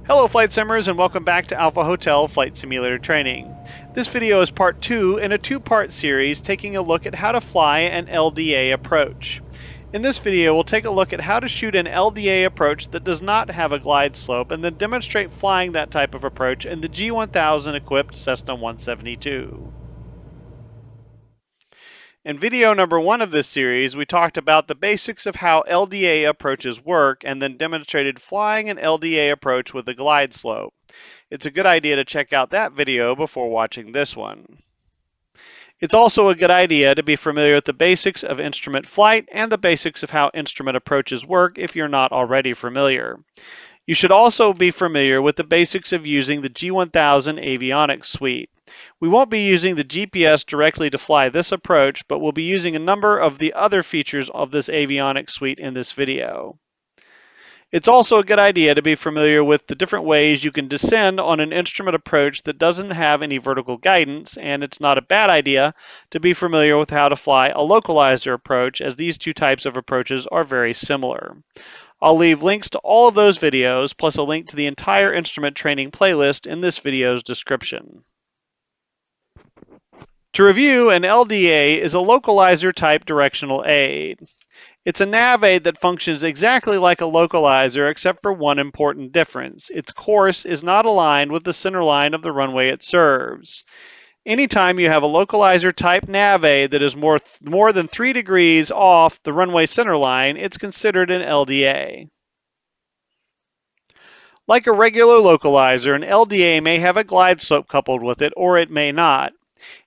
Hello Flight Simmers and welcome back to Alpha Hotel Flight Simulator Training. This video is part 2 in a two-part series taking a look at how to fly an LDA approach. In this video we'll take a look at how to shoot an LDA approach that does not have a glide slope and then demonstrate flying that type of approach in the G1000 equipped Cessna 172. In video number 1 of this series, we talked about the basics of how LDA approaches work and then demonstrated flying an LDA approach with a glide slope. It's a good idea to check out that video before watching this one. It's also a good idea to be familiar with the basics of instrument flight and the basics of how instrument approaches work if you're not already familiar. You should also be familiar with the basics of using the G1000 avionics suite. We won't be using the GPS directly to fly this approach, but we'll be using a number of the other features of this avionics suite in this video. It's also a good idea to be familiar with the different ways you can descend on an instrument approach that doesn't have any vertical guidance, and it's not a bad idea to be familiar with how to fly a localizer approach, as these two types of approaches are very similar. I'll leave links to all of those videos, plus a link to the entire instrument training playlist in this video's description. To review, an LDA is a localizer type directional aid. It's a nav aid that functions exactly like a localizer except for one important difference. Its course is not aligned with the center line of the runway it serves. Anytime you have a localizer type nav aid that is more than 3 degrees off the runway center line, it's considered an LDA. Like a regular localizer, an LDA may have a glide slope coupled with it, or it may not.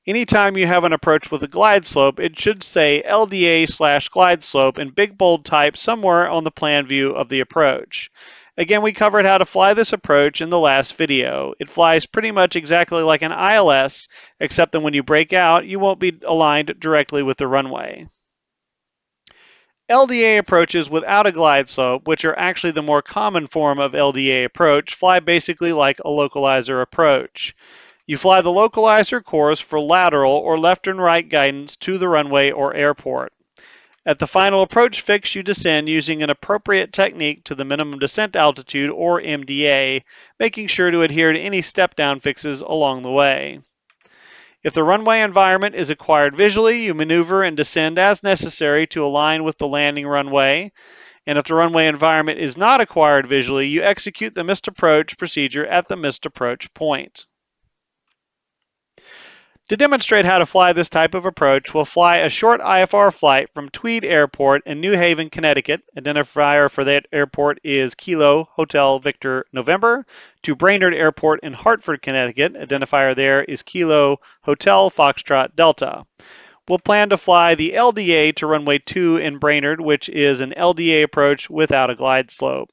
Anytime you have an approach with a glide slope, it should say LDA/glide slope in big bold type somewhere on the plan view of the approach. Again, we covered how to fly this approach in the last video. It flies pretty much exactly like an ILS, except that when you break out, you won't be aligned directly with the runway. LDA approaches without a glide slope, which are actually the more common form of LDA approach, fly basically like a localizer approach. You fly the localizer course for lateral or left and right guidance to the runway or airport. At the final approach fix, you descend using an appropriate technique to the minimum descent altitude, or MDA, making sure to adhere to any step-down fixes along the way. If the runway environment is acquired visually, you maneuver and descend as necessary to align with the landing runway. And if the runway environment is not acquired visually, you execute the missed approach procedure at the missed approach point. To demonstrate how to fly this type of approach, we'll fly a short IFR flight from Tweed Airport in New Haven, Connecticut. Identifier for that airport is Kilo Hotel Victor November, to Brainerd Airport in Hartford, Connecticut. Identifier there is Kilo Hotel Foxtrot Delta. We'll plan to fly the LDA to runway 2 in Brainerd, which is an LDA approach without a glide slope.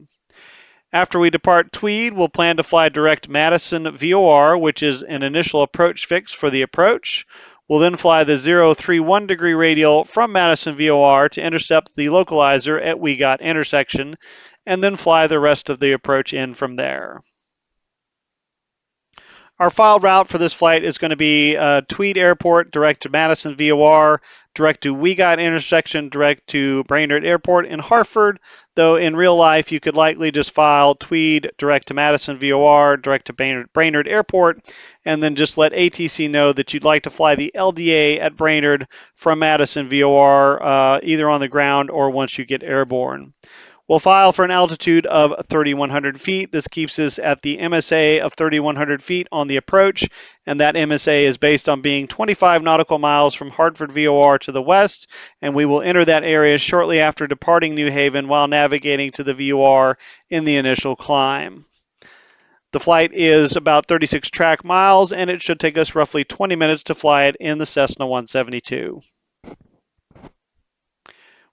After we depart Tweed, we'll plan to fly direct Madison VOR, which is an initial approach fix for the approach. We'll then fly the 031 degree radial from Madison VOR to intercept the localizer at WeGot intersection, and then fly the rest of the approach in from there. Our filed route for this flight is going to be Tweed Airport, direct to Madison VOR, direct to WeGot intersection, direct to Brainerd Airport in Hartford, though in real life you could likely just file Tweed, direct to Madison VOR, direct to Brainerd Airport, and then just let ATC know that you'd like to fly the LDA at Brainerd from Madison VOR, either on the ground or once you get airborne. We'll file for an altitude of 3,100 feet. This keeps us at the MSA of 3,100 feet on the approach, and that MSA is based on being 25 nautical miles from Hartford VOR to the west, and we will enter that area shortly after departing New Haven while navigating to the VOR in the initial climb. The flight is about 36 track miles, and it should take us roughly 20 minutes to fly it in the Cessna 172.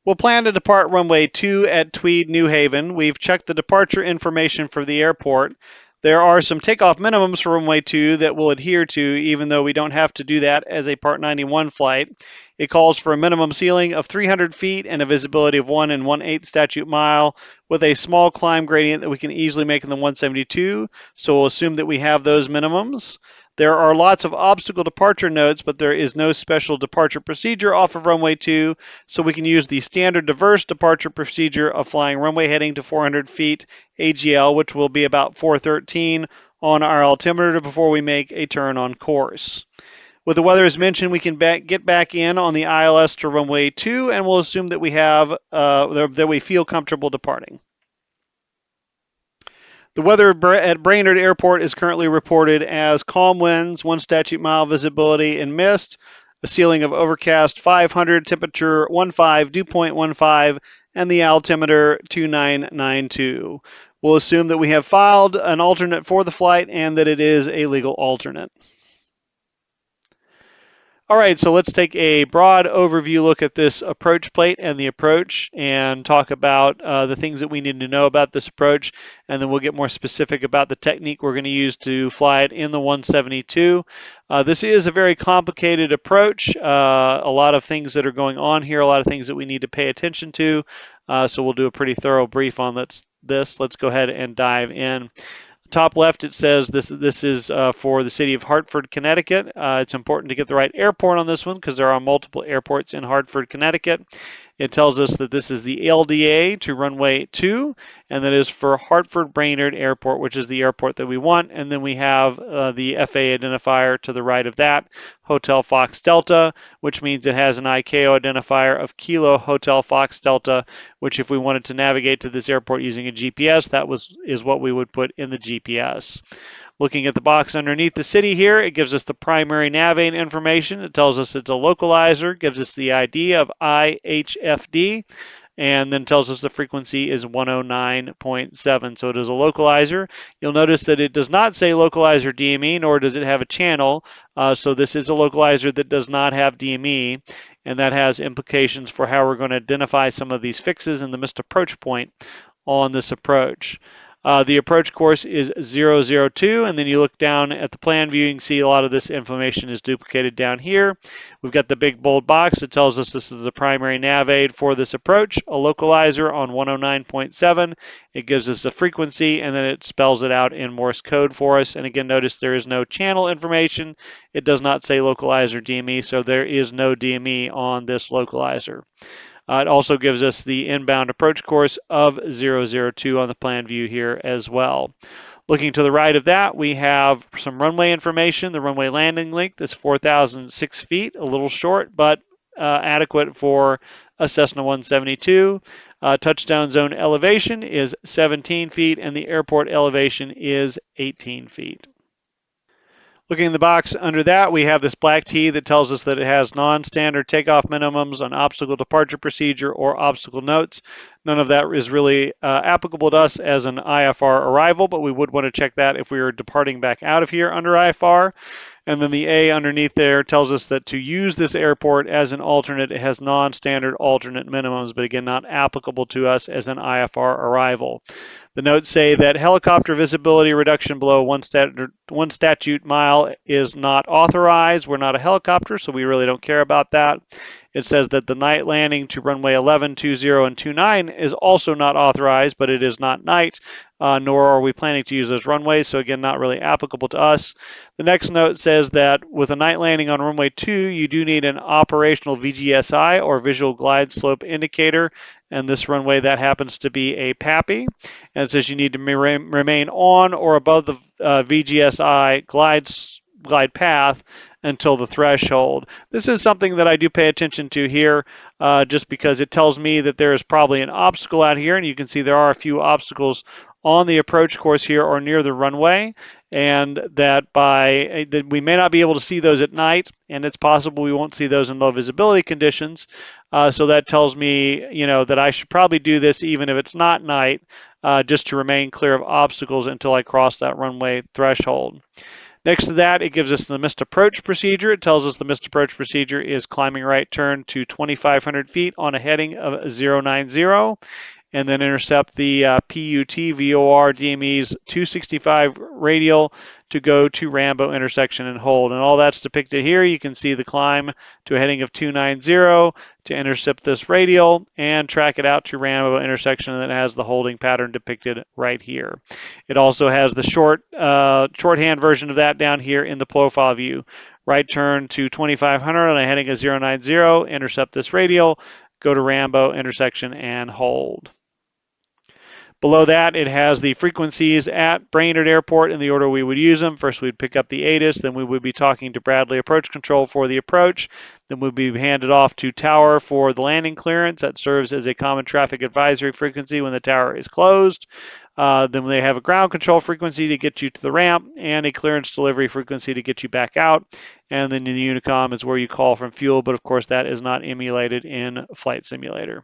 We'll plan to depart runway 2 at Tweed, New Haven. We've checked the departure information for the airport. There are some takeoff minimums for runway 2 that we'll adhere to, even though we don't have to do that as a Part 91 flight. It calls for a minimum ceiling of 300 feet and a visibility of 1 1/8 statute mile with a small climb gradient that we can easily make in the 172, so we'll assume that we have those minimums. There are lots of obstacle departure notes, but there is no special departure procedure off of runway 2, so we can use the standard diverse departure procedure of flying runway heading to 400 feet AGL, which will be about 413 on our altimeter before we make a turn on course. With the weather as mentioned, we can get back in on the ILS to runway 2, and we'll assume that we have that we feel comfortable departing. The weather at Brainerd Airport is currently reported as calm winds, 1 statute mile visibility and mist, a ceiling of overcast 500, temperature 15, dew point 15, and the altimeter 2992. We'll assume that we have filed an alternate for the flight and that it is a legal alternate. All right, so let's take a broad overview look at this approach plate and the approach and talk about the things that we need to know about this approach, and then we'll get more specific about the technique we're going to use to fly it in the 172. This is a very complicated approach, a lot of things that are going on here, a lot of things that we need to pay attention to, so we'll do a pretty thorough brief on this. Let's go ahead and dive in. Top left, it says this is for the city of Hartford, Connecticut. It's important to get the right airport on this one because there are multiple airports in Hartford, Connecticut. It tells us that this is the LDA to runway 2, and that is for Hartford Brainerd Airport, which is the airport that we want. And then we have the FAA identifier to the right of that, Hotel Fox Delta, which means it has an ICAO identifier of Kilo Hotel Fox Delta, which if we wanted to navigate to this airport using a GPS, is what we would put in the GPS. Looking at the box underneath the city here, it gives us the primary nav information. It tells us it's a localizer, gives us the ID of IHFD, and then tells us the frequency is 109.7. So it is a localizer. You'll notice that it does not say localizer DME, nor does it have a channel. So this is a localizer that does not have DME, and that has implications for how we're going to identify some of these fixes and the missed approach point on this approach. The approach course is 002, and then you look down at the plan view, you can see a lot of this information is duplicated down here. We've got the big bold box that tells us this is the primary nav aid for this approach, a localizer on 109.7. It gives us a frequency, and then it spells it out in Morse code for us. And again, notice there is no channel information. It does not say localizer DME, so there is no DME on this localizer. It also gives us the inbound approach course of 002 on the plan view here as well. Looking to the right of that, we have some runway information. The runway landing length is 4,006 feet, a little short, but adequate for a Cessna 172. Touchdown zone elevation is 17 feet, and the airport elevation is 18 feet. Looking in the box under that, we have this black T that tells us that it has non-standard takeoff minimums on obstacle departure procedure or obstacle notes. None of that is really applicable to us as an IFR arrival, but we would want to check that if we were departing back out of here under IFR. And then the A underneath there tells us that to use this airport as an alternate, it has non-standard alternate minimums, but again, not applicable to us as an IFR arrival. The notes say that helicopter visibility reduction below one statute mile is not authorized. We're not a helicopter, so we really don't care about that. It says that the night landing to runway 11, 20, and 29 is also not authorized, but it is not night, nor are we planning to use those runways, so again, not really applicable to us. The next note says that with a night landing on runway 2, you do need an operational VGSI or visual glide slope indicator, and this runway that happens to be a PAPI, and it says you need to remain on or above the VGSI glide path until the threshold. This is something that I do pay attention to here just because it tells me that there is probably an obstacle out here, and you can see there are a few obstacles on the approach course here or near the runway, and that we may not be able to see those at night, and it's possible we won't see those in low visibility conditions. So that tells me, that I should probably do this even if it's not night, just to remain clear of obstacles until I cross that runway threshold. Next to that, it gives us the missed approach procedure. It tells us the missed approach procedure is climbing right turn to 2,500 feet on a heading of 090. and then intercept the PUT VOR DME's 265 radial to go to Rambo intersection and hold. And all that's depicted here. You can see the climb to a heading of 290 to intercept this radial and track it out to Rambo intersection, and then it has the holding pattern depicted right here. It also has the shorthand version of that down here in the profile view. Right turn to 2500 on a heading of 090, intercept this radial, go to Rambo intersection and hold. Below that, it has the frequencies at Brainerd Airport in the order we would use them. First, we'd pick up the ATIS, then we would be talking to Bradley Approach Control for the approach, then we'd be handed off to Tower for the landing clearance. That serves as a common traffic advisory frequency when the tower is closed. Then they have a ground control frequency to get you to the ramp and a clearance delivery frequency to get you back out. And then the Unicom is where you call from fuel, but of course that is not emulated in Flight Simulator.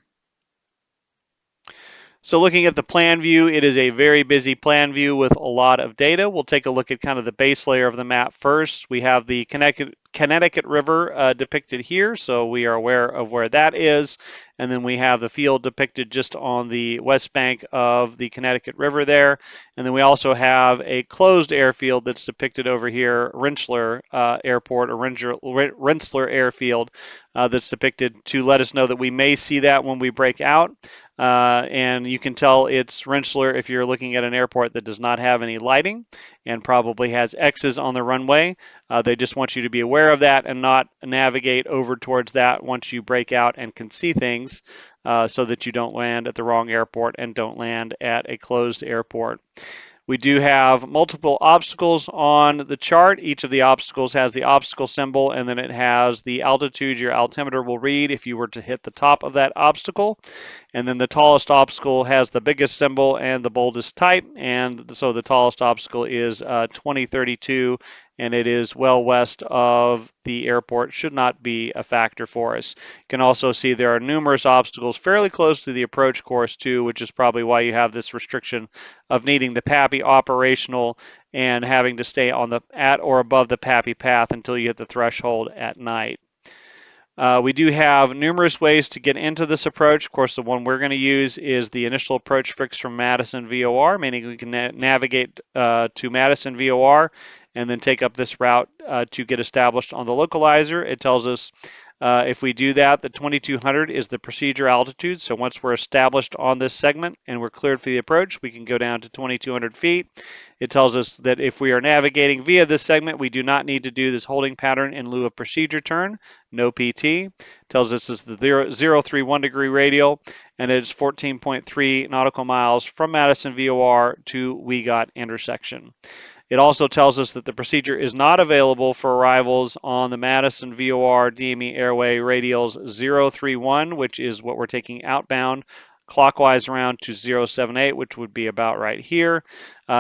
So looking at the plan view, it is a very busy plan view with a lot of data. We'll take a look at kind of the base layer of the map first. We have the Connecticut River depicted here, so we are aware of where that is. And then we have the field depicted just on the west bank of the Connecticut River there. And then we also have a closed airfield that's depicted over here, Rensselaer Airport or Rensselaer Airfield, that's depicted to let us know that we may see that when we break out. And you can tell it's Rensselaer if you're looking at an airport that does not have any lighting and probably has X's on the runway. They just want you to be aware of that and not navigate over towards that once you break out and can see things, so that you don't land at the wrong airport and don't land at a closed airport. We do have multiple obstacles on the chart. Each of the obstacles has the obstacle symbol, and then it has the altitude your altimeter will read if you were to hit the top of that obstacle. And then the tallest obstacle has the biggest symbol and the boldest type, and so the tallest obstacle is 2032, and it is well west of the airport. Should not be a factor for us. You can also see there are numerous obstacles fairly close to the approach course too, which is probably why you have this restriction of needing the PAPI operational and having to stay on the at or above the PAPI path until you hit the threshold at night. We do have numerous ways to get into this approach. Of course, the one we're going to use is the initial approach fix from Madison VOR, meaning we can navigate to Madison VOR and then take up this route to get established on the localizer. It tells us if we do that, the 2200 is the procedure altitude. So once we're established on this segment and we're cleared for the approach, we can go down to 2200 feet. It tells us that if we are navigating via this segment, we do not need to do this holding pattern in lieu of procedure turn, no PT. It tells us it's the 031 degree radial, and it's 14.3 nautical miles from Madison VOR to WEGOT intersection. It also tells us that the procedure is not available for arrivals on the Madison VOR DME airway radials 031, which is what we're taking outbound, clockwise around to 078, which would be about right here,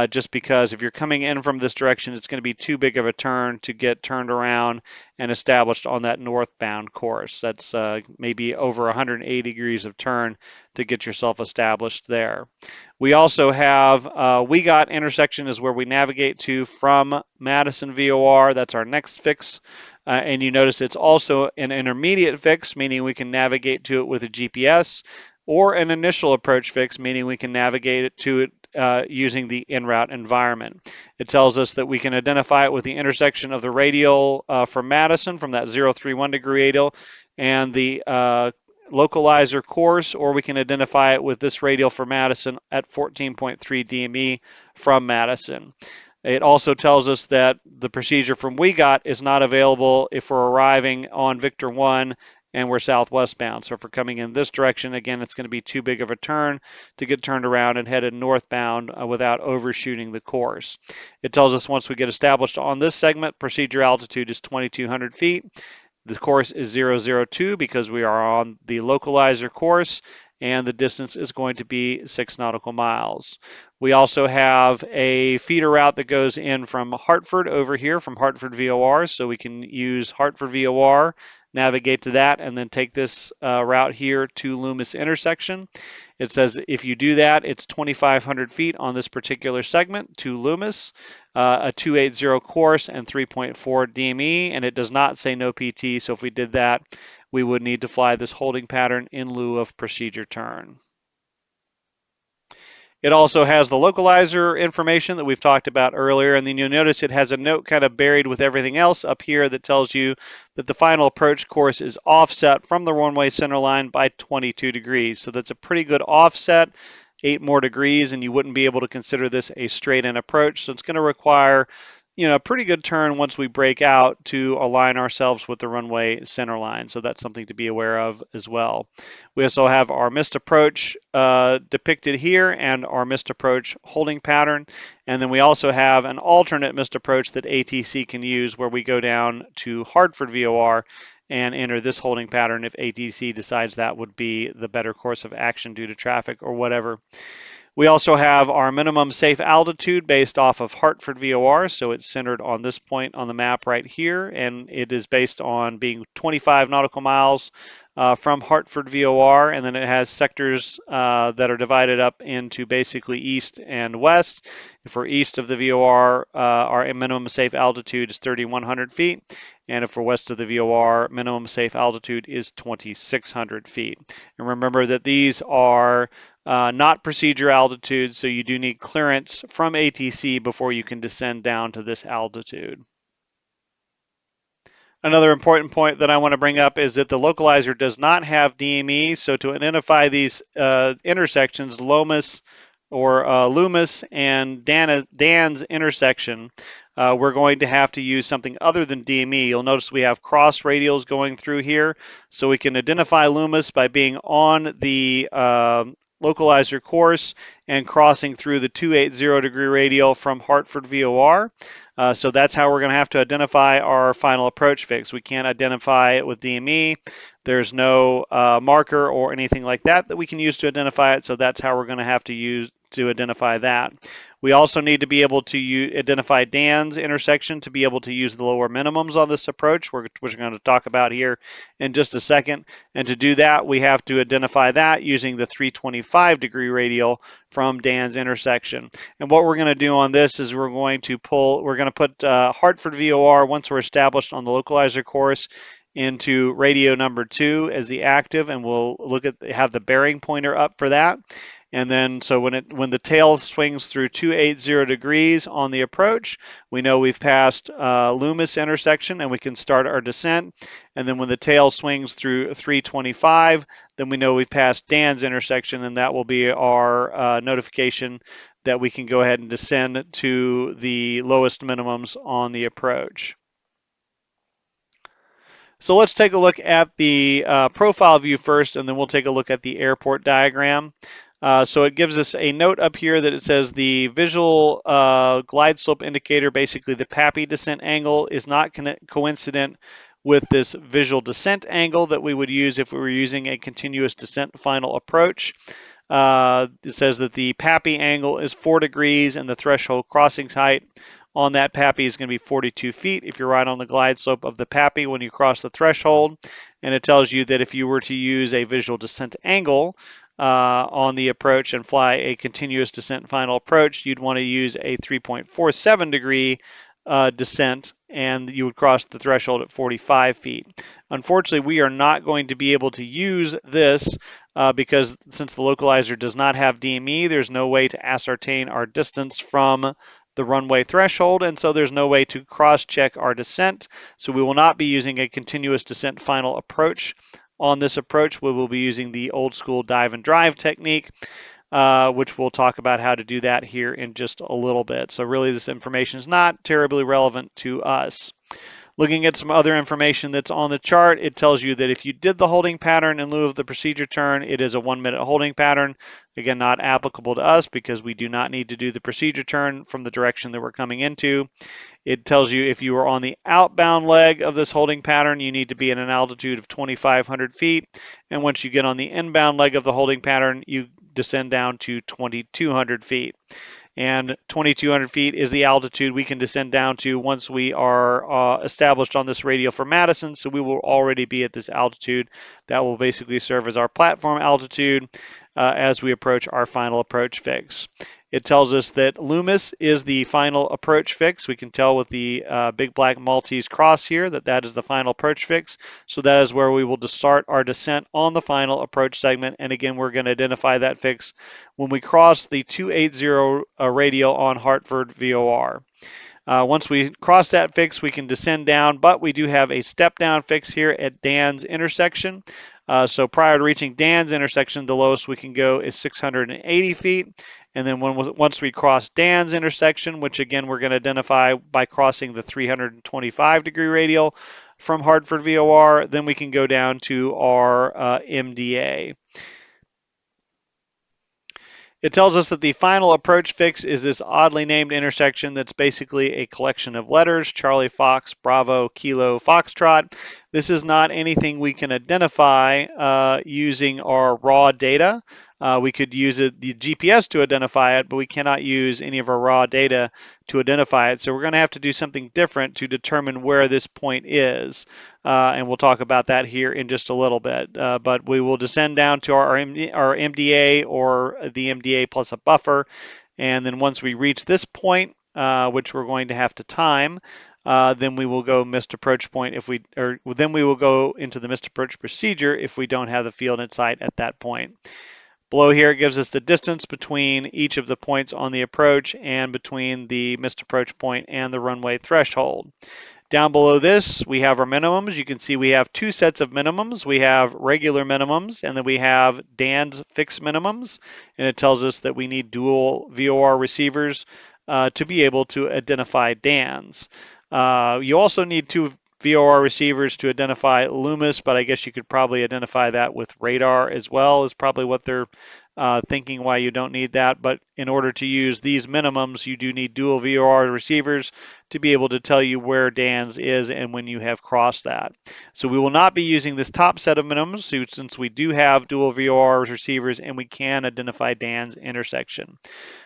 just because if you're coming in from this direction, it's going to be too big of a turn to get turned around and established on that northbound course. That's maybe over 180 degrees of turn to get yourself established there. We also have WEGOT intersection is where we navigate to from Madison VOR. That's our next fix. And you notice it's also an intermediate fix, meaning we can navigate to it with a GPS, or an initial approach fix, meaning we can navigate to it using the en-route environment. It tells us that we can identify it with the intersection of the radial from Madison, from that 031 degree radial, and the localizer course, or we can identify it with this radial for Madison at 14.3 DME from Madison. It also tells us that the procedure from WEGOT is not available if we're arriving on Victor 1 and we're southwest bound. So if we're coming in this direction, again, it's going to be too big of a turn to get turned around and headed northbound without overshooting the course. It tells us once we get established on this segment, procedure altitude is 2,200 feet. The course is 002 because we are on the localizer course, and the distance is going to be 6 nautical miles. We also have a feeder route that goes in from Hartford over here, from Hartford VOR, so we can use Hartford VOR, navigate to that, and then take this route here to Loomis intersection. It says if you do that, it's 2,500 feet on this particular segment to Loomis, a 280 course and 3.4 DME, and it does not say no PT, so if we did that, we would need to fly this holding pattern in lieu of procedure turn. It also has the localizer information that we've talked about earlier, and then you'll notice it has a note kind of buried with everything else up here that tells you that the final approach course is offset from the runway center line by 22 degrees. So that's a pretty good offset, 8 more degrees, and you wouldn't be able to consider this a straight-in approach. So it's going to require a pretty good turn once we break out to align ourselves with the runway center line. So that's something to be aware of as well. We also have our missed approach depicted here and our missed approach holding pattern. And then we also have an alternate missed approach that ATC can use where we go down to Hartford VOR and enter this holding pattern if ATC decides that would be the better course of action due to traffic or whatever. We also have our minimum safe altitude based off of Hartford VOR, so it's centered on this point on the map right here, and it is based on being 25 nautical miles from Hartford VOR, and then it has sectors that are divided up into basically east and west. If we're east of the VOR, our minimum safe altitude is 3,100 feet, and if we're west of the VOR, minimum safe altitude is 2,600 feet. And remember that these are not procedure altitude, so you do need clearance from ATC before you can descend down to this altitude. Another important point that I want to bring up is that the localizer does not have DME, so to identify these intersections, Loomis and Dan's intersection, we're going to have to use something other than DME. You'll notice we have cross radials going through here, so we can identify Loomis by being on the localizer course and crossing through the 280 degree radial from Hartford VOR. So that's how we're going to have to identify our final approach fix. We can't identify it with DME. There's no marker or anything like that we can use to identify it, so that's how we're going to have to use to identify that. We also need to be able to identify Dan's intersection to be able to use the lower minimums on this approach, which we're going to talk about here in just a second. And to do that, we have to identify that using the 325 degree radial from Dan's intersection. And what we're going to do on this is we're going to put Hartford VOR, once we're established on the localizer course, into radio number 2 as the active, and we'll have the bearing pointer up for that. And then so when the tail swings through 280 degrees on the approach, we know we've passed Loomis intersection and we can start our descent. And then when the tail swings through 325, then we know we've passed Dan's intersection, and that will be our notification that we can go ahead and descend to the lowest minimums on the approach. So let's take a look at the profile view first, and then we'll take a look at the airport diagram. So it gives us a note up here that it says the visual glide slope indicator, basically the PAPI descent angle, is not coincident with this visual descent angle that we would use if we were using a continuous descent final approach. It says that the PAPI angle is 4 degrees and the threshold crossings height on that PAPI is going to be 42 feet if you're right on the glide slope of the PAPI when you cross the threshold. And it tells you that if you were to use a visual descent angle on the approach and fly a continuous descent final approach, you'd want to use a 3.47 degree descent, and you would cross the threshold at 45 feet. Unfortunately, we are not going to be able to use this because since the localizer does not have DME, there's no way to ascertain our distance from the runway threshold, and so there's no way to cross-check our descent. So we will not be using a continuous descent final approach. On this approach, we will be using the old school dive and drive technique, which we'll talk about how to do that here in just a little bit. So really this information is not terribly relevant to us. Looking at some other information that's on the chart, it tells you that if you did the holding pattern in lieu of the procedure turn, it is a 1-minute holding pattern. Again, not applicable to us because we do not need to do the procedure turn from the direction that we're coming into. It tells you if you are on the outbound leg of this holding pattern, you need to be at an altitude of 2,500 feet. And once you get on the inbound leg of the holding pattern, you descend down to 2,200 feet. And 2,200 feet is the altitude we can descend down to once we are established on this radial for Madison. So we will already be at this altitude. That will basically serve as our platform altitude as we approach our final approach fix. It tells us that Loomis is the final approach fix. We can tell with the big black Maltese cross here that that is the final approach fix. So that is where we will start our descent on the final approach segment. And again, we're going to identify that fix when we cross the 280 radial on Hartford VOR. Once we cross that fix, we can descend down, but we do have a step down fix here at Dan's intersection. So prior to reaching Dan's intersection, the lowest we can go is 680 feet. And then once we cross Dan's intersection, which again we're going to identify by crossing the 325-degree radial from Hartford VOR, then we can go down to our MDA. It tells us that the final approach fix is this oddly named intersection that's basically a collection of letters: Charlie, Fox, Bravo, Kilo, Foxtrot. This is not anything we can identify using our raw data. We could use the GPS to identify it, but we cannot use any of our raw data to identify it. So we're going to have to do something different to determine where this point is. And we'll talk about that here in just a little bit. But we will descend down to our MDA or the MDA plus a buffer. And then once we reach this point, which we're going to have to time, then we will go missed approach point then we will go into the missed approach procedure if we don't have the field in sight at that point. Below here, it gives us the distance between each of the points on the approach and between the missed approach point and the runway threshold. Down below this, we have our minimums. You can see we have two sets of minimums. We have regular minimums, and then we have Dan's fixed minimums. And it tells us that we need dual VOR receivers to be able to identify Dan's. You also need two VOR receivers to identify Loomis, but I guess you could probably identify that with radar as well, is probably what they're thinking why you don't need that. But in order to use these minimums, you do need dual VOR receivers to be able to tell you where Dan's is and when you have crossed that. So we will not be using this top set of minimums since we do have dual VOR receivers and we can identify Dan's intersection.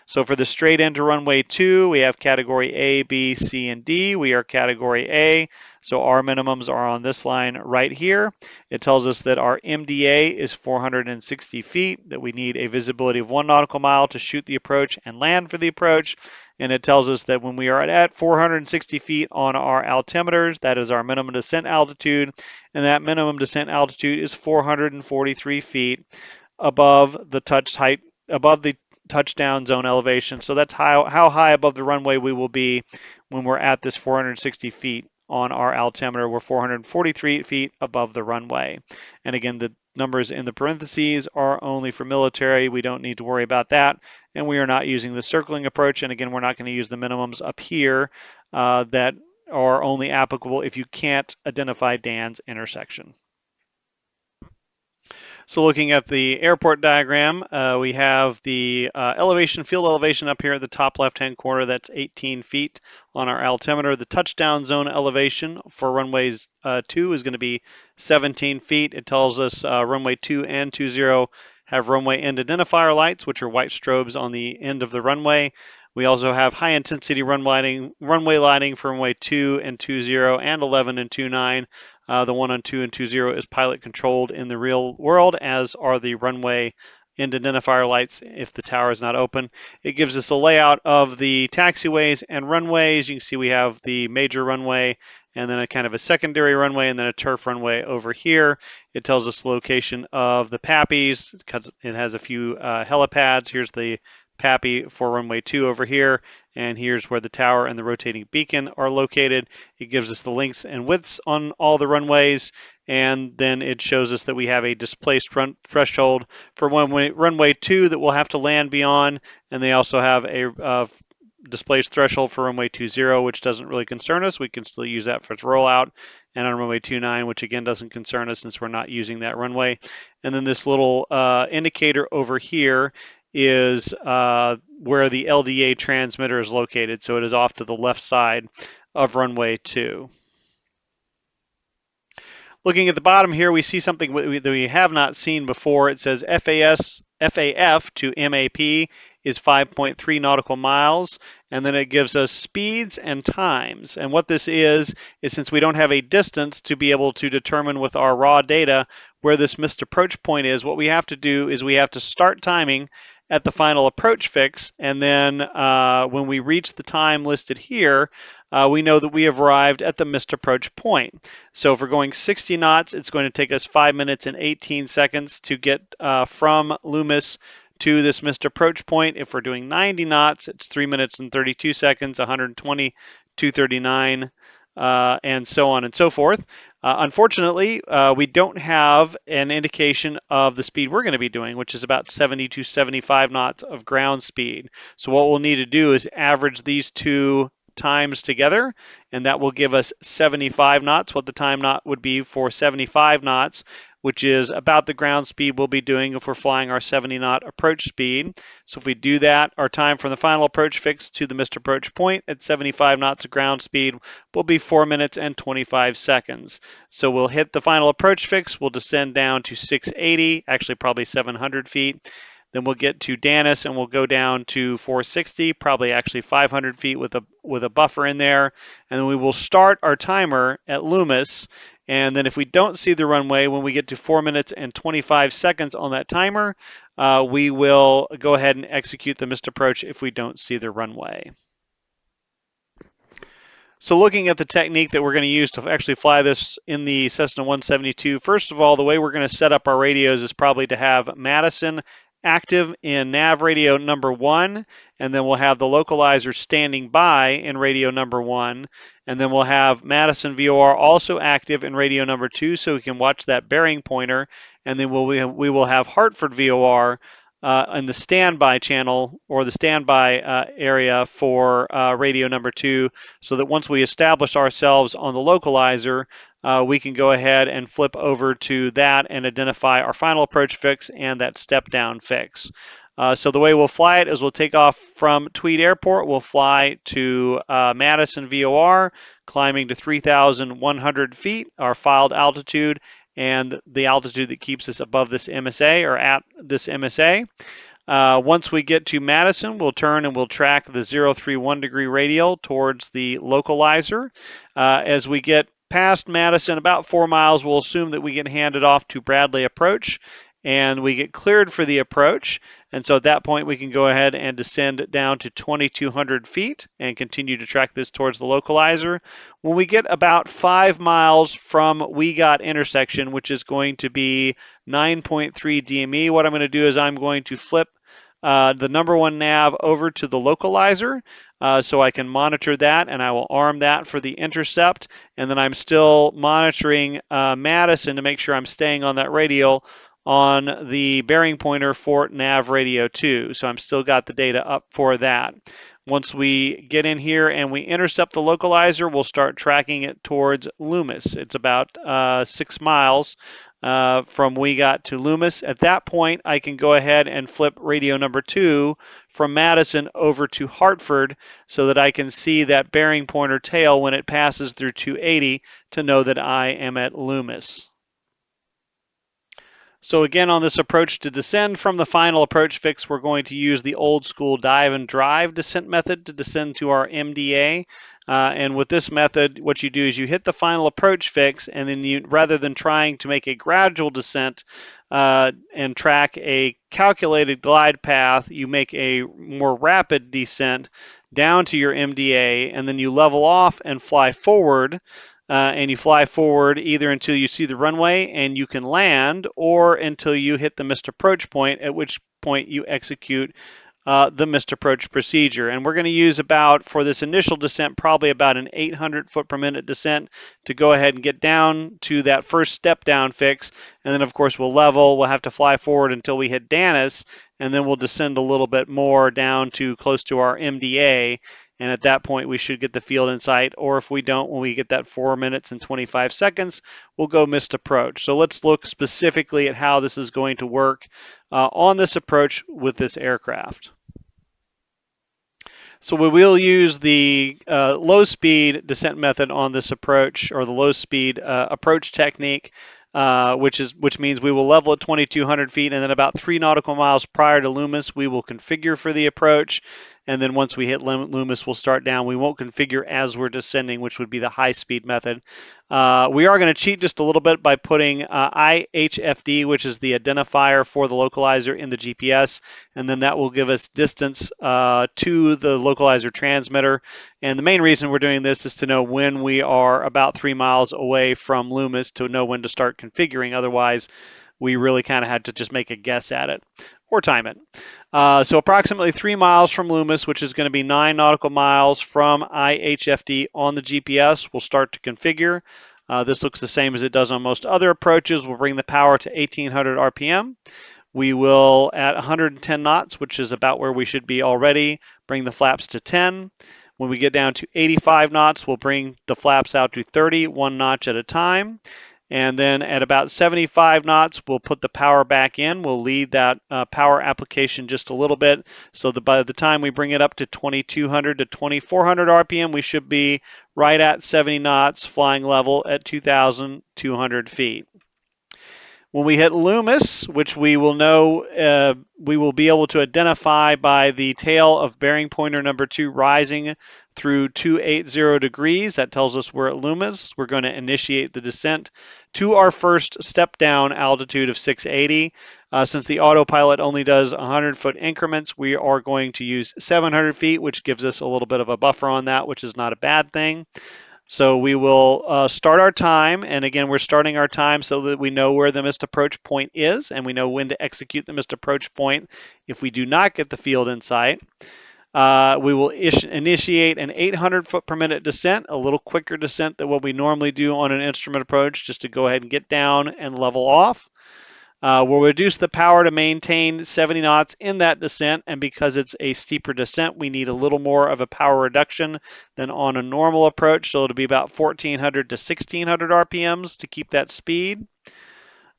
So for the straight into runway 2, we have category A, B, C, and D. We are category A, so our minimums are on this line right here. It tells us that our MDA is 460 feet, that we need a visibility of 1 nautical mile to shoot the approach and land for the approach. And it tells us that when we are at 460 feet on our altimeters, that is our minimum descent altitude, and that minimum descent altitude is 443 feet above the touchdown zone elevation. So that's how high above the runway we will be when we're at this 460 feet on our altimeter. We're 443 feet above the runway. And again, the numbers in the parentheses are only for military. We don't need to worry about that. And we are not using the circling approach. And again, we're not going to use the minimums up here that are only applicable if you can't identify Dan's intersection. So looking at the airport diagram, we have the field elevation up here at the top left-hand corner. That's 18 feet on our altimeter. The touchdown zone elevation for runways 2 is going to be 17 feet. It tells us runway 2 and 20 have runway end identifier lights, which are white strobes on the end of the runway. We also have high intensity runway lighting for runway 2 and 20 and 11 and 29. The one on 2 and 20 is pilot controlled in the real world, as are the runway end identifier lights if the tower is not open. It gives us a layout of the taxiways and runways. You can see we have the major runway and then a kind of a secondary runway and then a turf runway over here. It tells us the location of the PAPIs because it has a few helipads. Here's the PAPI for runway 2 over here, and here's where the tower and the rotating beacon are located. It gives us the lengths and widths on all the runways, and then it shows us that we have a displaced threshold for runway 2 that we'll have to land beyond, and they also have a displaced threshold for runway 20, which doesn't really concern us. We can still use that for its rollout, and on runway 29, which again doesn't concern us since we're not using that runway. And then this little indicator over here is where the LDA transmitter is located. So it is off to the left side of runway 2. Looking at the bottom here, we see something that we have not seen before. It says FAS FAF to MAP is 5.3 nautical miles, and then it gives us speeds and times. And what this is since we don't have a distance to be able to determine with our raw data where this missed approach point is, what we have to do is we have to start timing at the final approach fix, and then when we reach the time listed here, we know that we have arrived at the missed approach point. So if we're going 60 knots, it's going to take us 5 minutes and 18 seconds to get from Loomis to this missed approach point. If we're doing 90 knots, it's 3 minutes and 32 seconds, 120, 239, and so on and so forth. Unfortunately, we don't have an indication of the speed we're going to be doing, which is about 70 to 75 knots of ground speed. So what we'll need to do is average these two times together, and that will give us 75 knots, what the time knot would be for 75 knots, which is about the ground speed we'll be doing if we're flying our 70 knot approach speed. So if we do that, our time from the final approach fix to the missed approach point at 75 knots of ground speed will be 4 minutes and 25 seconds. So we'll hit the final approach fix, we'll descend down to 680, actually probably 700 feet. Then we'll get to Danis and we'll go down to 460, probably actually 500 feet with a buffer in there. And then we will start our timer at Loomis. And then if we don't see the runway, when we get to 4 minutes and 25 seconds on that timer, we will go ahead and execute the missed approach if we don't see the runway. So looking at the technique that we're going to use to actually fly this in the Cessna 172, first of all, the way we're going to set up our radios is probably to have Madison active in nav radio number 1, and then we'll have the localizer standing by in radio number 1, and then we'll have Madison VOR also active in radio number 2 so we can watch that bearing pointer, and then we will have Hartford VOR in the standby channel or the standby area for radio number 2, so that once we establish ourselves on the localizer, we can go ahead and flip over to that and identify our final approach fix and that step down fix. So the way we'll fly it is we'll take off from Tweed Airport, we'll fly to Madison VOR, climbing to 3,100 feet, our filed altitude, and the altitude that keeps us above this MSA or at this MSA. Once we get to Madison, we'll turn and we'll track the 031 degree radial towards the localizer. As we get past Madison, about 4 miles, we'll assume that we get handed off to Bradley Approach, and we get cleared for the approach. And so at that point, we can go ahead and descend down to 2,200 feet and continue to track this towards the localizer. When we get about 5 miles from We Got intersection, which is going to be 9.3 DME, what I'm going to do is I'm going to flip the number 1 nav over to the localizer so I can monitor that, and I will arm that for the intercept. And then I'm still monitoring Madison to make sure I'm staying on that radial on the bearing pointer for nav radio 2. So I'm still got the data up for that. Once we get in here and we intercept the localizer, we'll start tracking it towards Loomis. It's about 6 miles from We Got to Loomis. At that point, I can go ahead and flip radio number 2 from Madison over to Hartford so that I can see that bearing pointer tail when it passes through 280 to know that I am at Loomis. So again, on this approach to descend from the final approach fix, we're going to use the old school dive and drive descent method to descend to our MDA. And with this method, what you do is you hit the final approach fix, and then you, rather than trying to make a gradual descent and track a calculated glide path, you make a more rapid descent down to your MDA, and then you level off and fly forward. And you fly forward either until you see the runway and you can land, or until you hit the missed approach point, at which point you execute the missed approach procedure. And we're going to use about, for this initial descent, probably about an 800 foot per minute descent to go ahead and get down to that first step down fix. And then of course we'll level, we'll have to fly forward until we hit Danis, and then we'll descend a little bit more down to close to our MDA. And at that point, we should get the field in sight. Or if we don't, when we get that 4 minutes and 25 seconds, we'll go missed approach. So let's look specifically at how this is going to work on this approach with this aircraft. So we will use the low speed descent method on this approach, or the low speed approach technique. which means we will level at 2,200 feet, and then about 3 nautical miles prior to Loomis, we will configure for the approach. And then once we hit Loomis, we'll start down. We won't configure as we're descending, which would be the high-speed method. We are going to cheat just a little bit by putting IHFD, which is the identifier for the localizer, in the GPS, and then that will give us distance to the localizer transmitter. And the main reason we're doing this is to know when we are about 3 miles away from Loomis, to know when to start configuring. Otherwise, we really kind of had to just make a guess at it or time it. So approximately 3 miles from Loomis, which is going to be 9 nautical miles from IHFD on the GPS, we'll start to configure. This looks the same as it does on most other approaches. We'll bring the power to 1,800 RPM. We will, at 110 knots, which is about where we should be already, bring the flaps to 10. When we get down to 85 knots, we'll bring the flaps out to 30, 1 notch at a time. And then at about 75 knots, we'll put the power back in. We'll lead that power application just a little bit, so that by the time we bring it up to 2,200 to 2,400 RPM, we should be right at 70 knots, flying level at 2,200 feet. When we hit Loomis, which we will know, we will be able to identify by the tail of bearing pointer number 2 rising through 280 degrees. That tells us we're at Loomis. We're going to initiate the descent to our first step down altitude of 680. Since the autopilot only does 100-foot increments, we are going to use 700 feet, which gives us a little bit of a buffer on that, which is not a bad thing. So we will start our time, and again, we're starting our time so that we know where the missed approach point is, and we know when to execute the missed approach point if we do not get the field in sight. We will initiate an 800 foot per minute descent, a little quicker descent than what we normally do on an instrument approach, just to go ahead and get down and level off. We'll reduce the power to maintain 70 knots in that descent, and because it's a steeper descent, we need a little more of a power reduction than on a normal approach, so it'll be about 1,400 to 1,600 RPMs to keep that speed.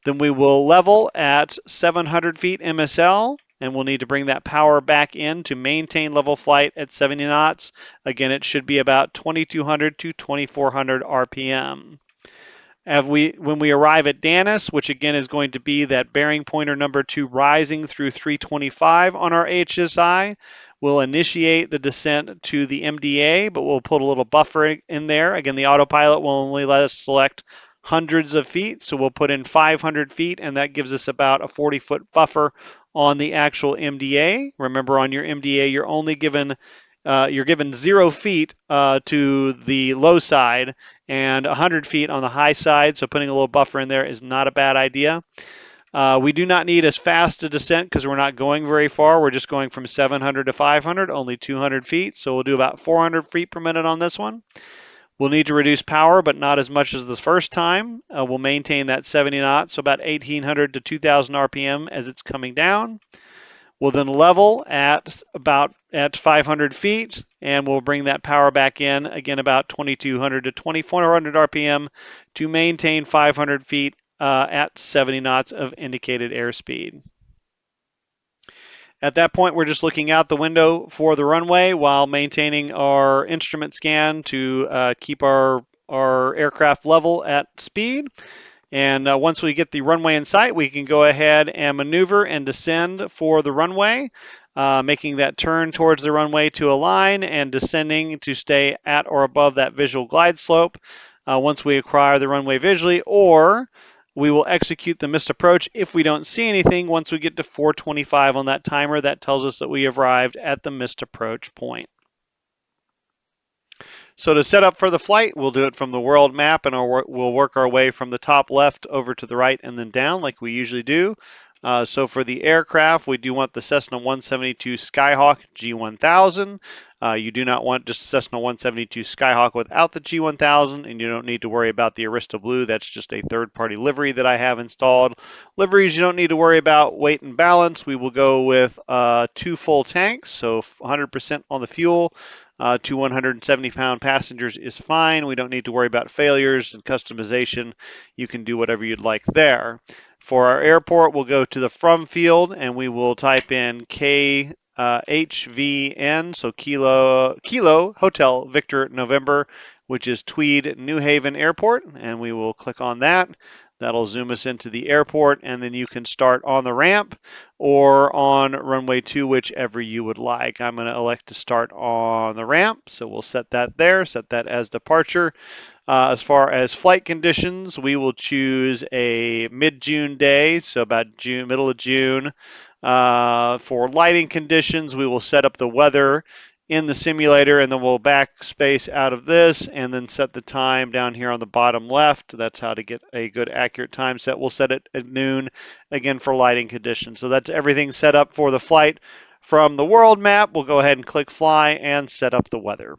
Then we will level at 700 feet MSL, and we'll need to bring that power back in to maintain level flight at 70 knots. Again, it should be about 2,200 to 2,400 RPM. When we arrive at Danis, which again is going to be that bearing pointer number 2 rising through 325 on our HSI, we'll initiate the descent to the MDA, but we'll put a little buffer in there. Again, the autopilot will only let us select hundreds of feet, so we'll put in 500 feet, and that gives us about a 40-foot buffer on the actual MDA. Remember, on your MDA, you're only given you're given 0 feet to the low side and 100 feet on the high side, so putting a little buffer in there is not a bad idea. We do not need as fast a descent because we're not going very far. We're just going from 700 to 500, only 200 feet, so we'll do about 400 feet per minute on this one. We'll need to reduce power, but not as much as the first time. We'll maintain that 70 knots, so about 1,800 to 2,000 RPM as it's coming down. We'll then level at 500 feet, and we'll bring that power back in, again about 2,200 to 2,400 RPM to maintain 500 feet at 70 knots of indicated airspeed. At that point, we're just looking out the window for the runway while maintaining our instrument scan to keep our aircraft level at speed. And once we get the runway in sight, we can go ahead and maneuver and descend for the runway, making that turn towards the runway to align and descending to stay at or above that visual glide slope once we acquire the runway visually, or we will execute the missed approach if we don't see anything once we get to 425 on that timer. That tells us that we have arrived at the missed approach point. So to set up for the flight, we'll do it from the world map, and we'll work our way from the top left over to the right and then down like we usually do. So for the aircraft, we do want the Cessna 172 Skyhawk G1000. You do not want just Cessna 172 Skyhawk without the G1000, and you don't need to worry about the Arista Blue. That's just a third-party livery that I have installed. Liveries you don't need to worry about. Weight and balance, we will go with 2 full tanks, so 100% on the fuel. To 170-pound passengers is fine. We don't need to worry about failures and customization. You can do whatever you'd like there. For our airport, we'll go to the from field, and we will type in KHVN, so Kilo Hotel Victor November, which is Tweed New Haven Airport, and we will click on that. That'll zoom us into the airport, and then you can start on the ramp or on runway 2, whichever you would like. I'm going to elect to start on the ramp, so we'll set that there, set that as departure. As far as flight conditions, we will choose a mid-June day, so about June, middle of June. For lighting conditions, we will set up the weather in the simulator, and then we'll backspace out of this and then set the time down here on the bottom left. That's how to get a good accurate time set. We'll set it at noon again for lighting conditions. So that's everything set up for the flight. From the world map, we'll go ahead and click fly and set up the weather.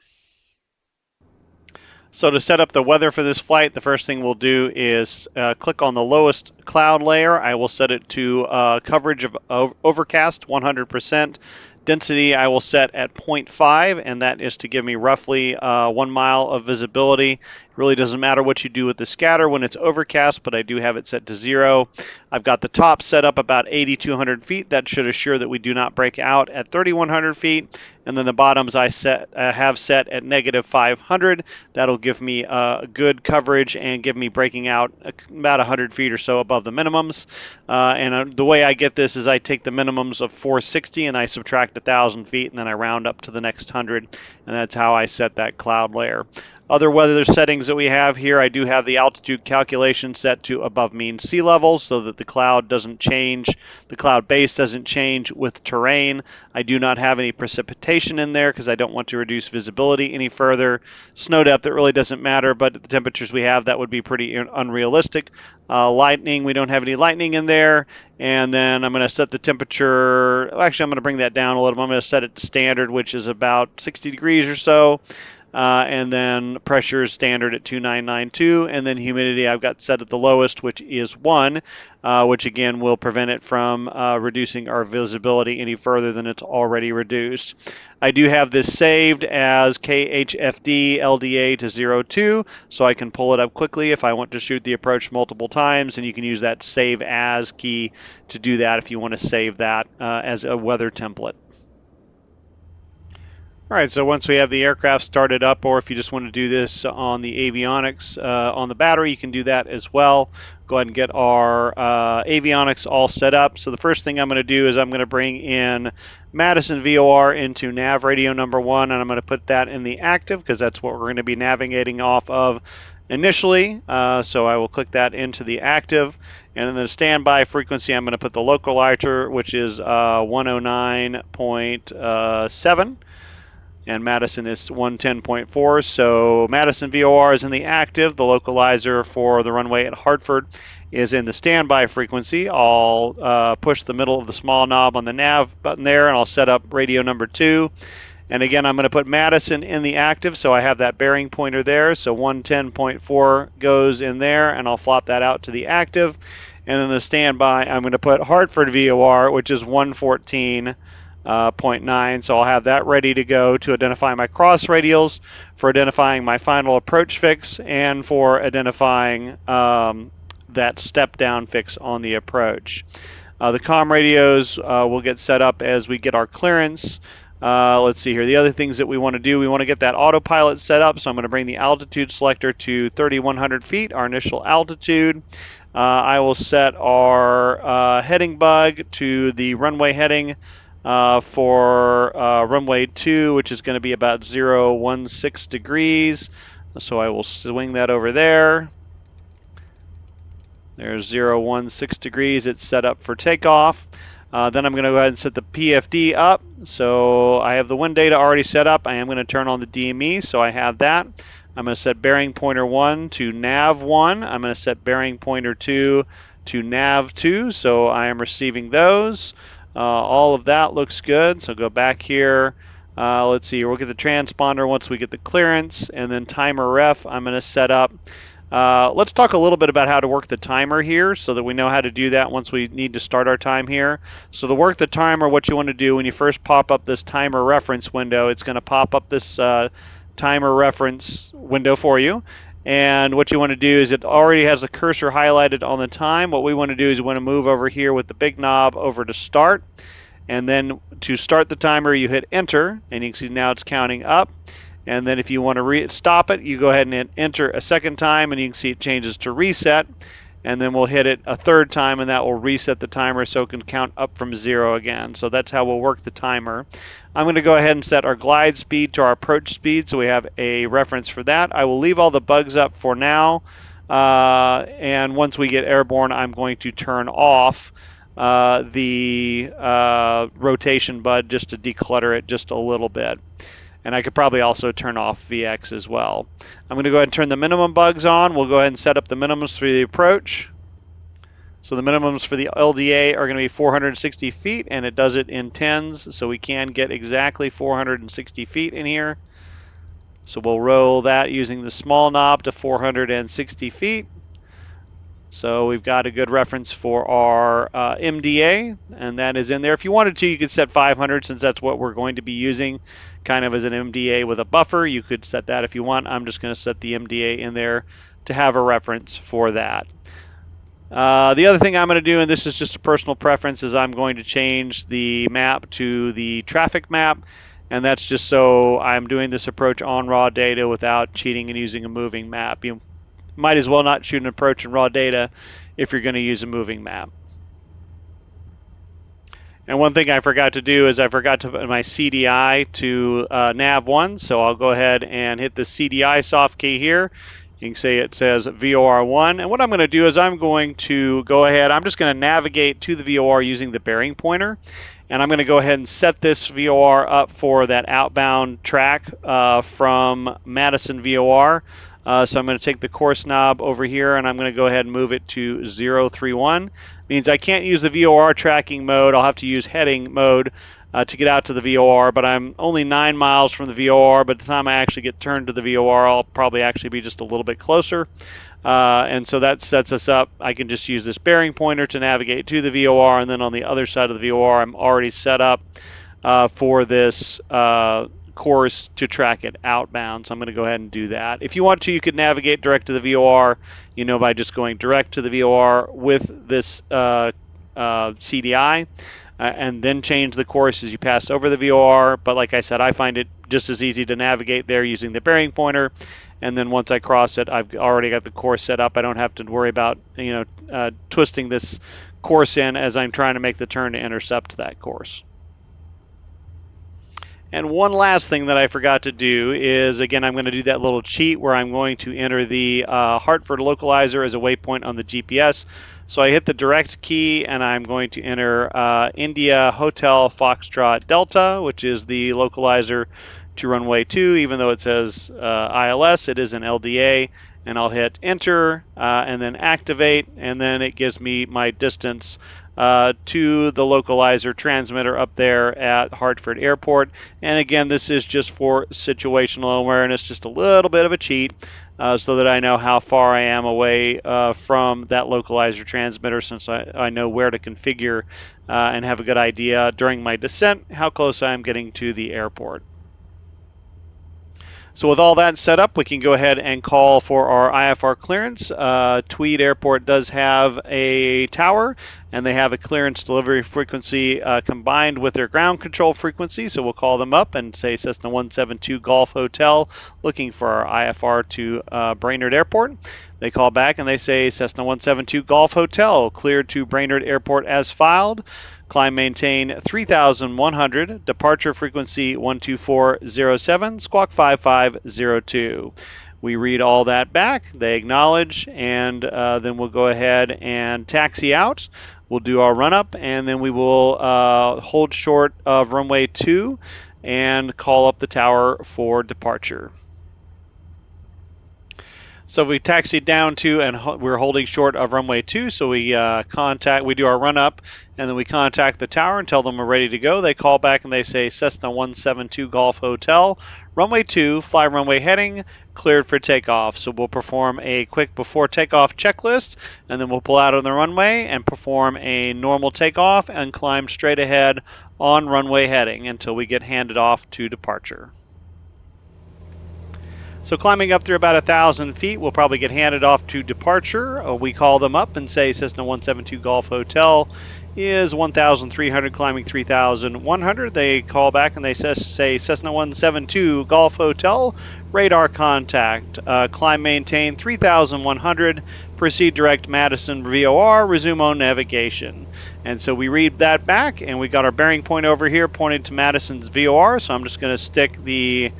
So to set up the weather for this flight, the first thing we'll do is click on the lowest cloud layer. I will set it to coverage of overcast 100%. Density I will set at 0.5, and that is to give me roughly 1 mile of visibility. It really doesn't matter what you do with the scatter when it's overcast, but I do have it set to 0. I've got the top set up about 8,200 feet. That should assure that we do not break out at 3,100 feet. And then the bottoms I have set at -500. That'll give me good coverage and give me breaking out about 100 feet or so above the minimums. The way I get this is I take the minimums of 460 and I subtract 1,000 feet, and then I round up to the next 100, and that's how I set that cloud layer. Other weather settings that we have here, I do have the altitude calculation set to above mean sea level so that the cloud doesn't change, the cloud base doesn't change with terrain. I do not have any precipitation in there because I don't want to reduce visibility any further. Snow depth, it really doesn't matter, but at the temperatures we have, that would be pretty unrealistic. Lightning, we don't have any lightning in there. And then I'm going to set the temperature, actually I'm going to bring that down a little. I'm going to set it to standard, which is about 60 degrees or so. And then pressure is standard at 2992, and then humidity I've got set at the lowest, which is 1, which again will prevent it from reducing our visibility any further than it's already reduced. I do have this saved as KHFD LDA to 02, so I can pull it up quickly if I want to shoot the approach multiple times, and you can use that save as key to do that if you want to save that as a weather template. All right, so once we have the aircraft started up, or if you just want to do this on the avionics on the battery, you can do that as well. Go ahead and get our avionics all set up. So the first thing I'm going to do is I'm going to bring in Madison VOR into nav radio number 1, and I'm going to put that in the active because that's what we're going to be navigating off of initially. So I will click that into the active, and in the standby frequency, I'm going to put the localizer, which is 109.7. And Madison is 110.4. So Madison VOR is in the active. The localizer for the runway at Hartford is in the standby frequency. I'll push the middle of the small knob on the nav button there, and I'll set up radio number 2. And again, I'm going to put Madison in the active, so I have that bearing pointer there. So 110.4 goes in there, and I'll flop that out to the active. And then the standby, I'm going to put Hartford VOR, which is 114.9, so I'll have that ready to go to identify my cross radials, for identifying my final approach fix, and for identifying that step down fix on the approach. The comm radios will get set up as we get our clearance. Let's see here. The other things that we want to do, we want to get that autopilot set up, so I'm going to bring the altitude selector to 3,100 feet, our initial altitude. I will set our heading bug to the runway heading for runway 2, which is going to be about 016 degrees. So I will swing that over there. There's 016 degrees. It's set up for takeoff. Then I'm going to go ahead and set the PFD up. So I have the wind data already set up. I am going to turn on the DME, so I have that. I'm going to set bearing pointer 1 to nav 1. I'm going to set bearing pointer 2 to nav 2. So I am receiving those. All of that looks good. So go back here. Let's see. We'll get the transponder once we get the clearance, and then timer ref I'm going to set up. Let's talk a little bit about how to work the timer here so that we know how to do that once we need to start our time here. So to work the timer, what you want to do when you first pop up this timer reference window, it's going to pop up this timer reference window for you. And what you want to do is, it already has a cursor highlighted on the time. What we want to do is we want to move over here with the big knob over to start. And then to start the timer, you hit enter, and you can see now it's counting up. And then if you want to stop it, you go ahead and enter a second time, and you can see it changes to reset. and then we'll hit it a third time, and that will reset the timer so it can count up from 0 again. So that's how we'll work the timer. I'm going to go ahead and set our glide speed to our approach speed so we have a reference for that. I will leave all the bugs up for now, and once we get airborne, I'm going to turn off the rotation bud just to declutter it just a little bit. And I could probably also turn off VX as well. I'm going to go ahead and turn the minimum bugs on. We'll go ahead and set up the minimums for the approach. So the minimums for the LDA are going to be 460 feet, and it does it in tens, so we can get exactly 460 feet in here. So we'll roll that using the small knob to 460 feet. So we've got a good reference for our MDA, and that is in there. If you wanted to, you could set 500 since that's what we're going to be using kind of as an MDA with a buffer. You could set that if you want. I'm just going to set the MDA in there to have a reference for that. The other thing I'm going to do, and this is just a personal preference, is I'm going to change the map to the traffic map, and that's just so I'm doing this approach on raw data without cheating and using a moving map. You might as well not shoot an approach in raw data if you're going to use a moving map. And one thing I forgot to do is I forgot to put my CDI to nav1, so I'll go ahead and hit the CDI soft key here. You can see it says VOR1, and what I'm going to do is I'm going to go ahead, I'm just going to navigate to the VOR using the bearing pointer, and I'm going to go ahead and set this VOR up for that outbound track from Madison VOR. So I'm going to take the course knob over here, and I'm going to go ahead and move it to 031. Means I can't use the VOR tracking mode. I'll have to use heading mode to get out to the VOR, but I'm only 9 miles from the VOR. By the time I actually get turned to the VOR, I'll probably actually be just a little bit closer. And so that sets us up. I can just use this bearing pointer to navigate to the VOR, and then on the other side of the VOR, I'm already set up for this course to track it outbound. So I'm going to go ahead and do that. If you want to, you could navigate direct to the VOR, by just going direct to the VOR with this CDI, and then change the course as you pass over the VOR. But like I said, I find it just as easy to navigate there using the bearing pointer. And then once I cross it, I've already got the course set up. I don't have to worry about, twisting this course in as I'm trying to make the turn to intercept that course. And one last thing that I forgot to do is, again, I'm going to do that little cheat where I'm going to enter the Hartford localizer as a waypoint on the GPS. So I hit the direct key, and I'm going to enter India Hotel Foxtrot Delta, which is the localizer to runway 2. Even though it says ILS, it is an LDA. And I'll hit enter and then activate, and then it gives me my distance to the localizer transmitter up there at Hartford Airport. And again, this is just for situational awareness, just a little bit of a cheat so that I know how far I am away from that localizer transmitter, since I know where to configure and have a good idea during my descent how close I am getting to the airport. So with all that set up, we can go ahead and call for our IFR clearance. Tweed Airport does have a tower, and they have a clearance delivery frequency combined with their ground control frequency. So we'll call them up and say Cessna 172 Golf Hotel, looking for our IFR to Brainerd Airport. They call back and they say Cessna 172 Golf Hotel, cleared to Brainerd Airport as filed. Climb maintain 3,100, departure frequency 12407, squawk 5502. We read all that back, they acknowledge, and then we'll go ahead and taxi out. We'll do our run up, and then we will hold short of runway 2 and call up the tower for departure. So we taxied down to, and we're holding short of runway 2, so we do our run up, and then we contact the tower and tell them we're ready to go. They call back and they say Cessna 172 Golf Hotel, runway 2, fly runway heading, cleared for takeoff. So we'll perform a quick before takeoff checklist, and then we'll pull out on the runway and perform a normal takeoff and climb straight ahead on runway heading until we get handed off to departure. So climbing up through about 1,000 feet, we'll probably get handed off to departure. We call them up and say Cessna 172 Golf Hotel is 1,300, climbing 3,100. They call back and they say Cessna 172 Golf Hotel, radar contact, climb maintain 3,100, proceed direct Madison VOR, resume on navigation. And so we read that back, and we got our bearing point over here pointed to Madison's VOR, so I'm just going to stick the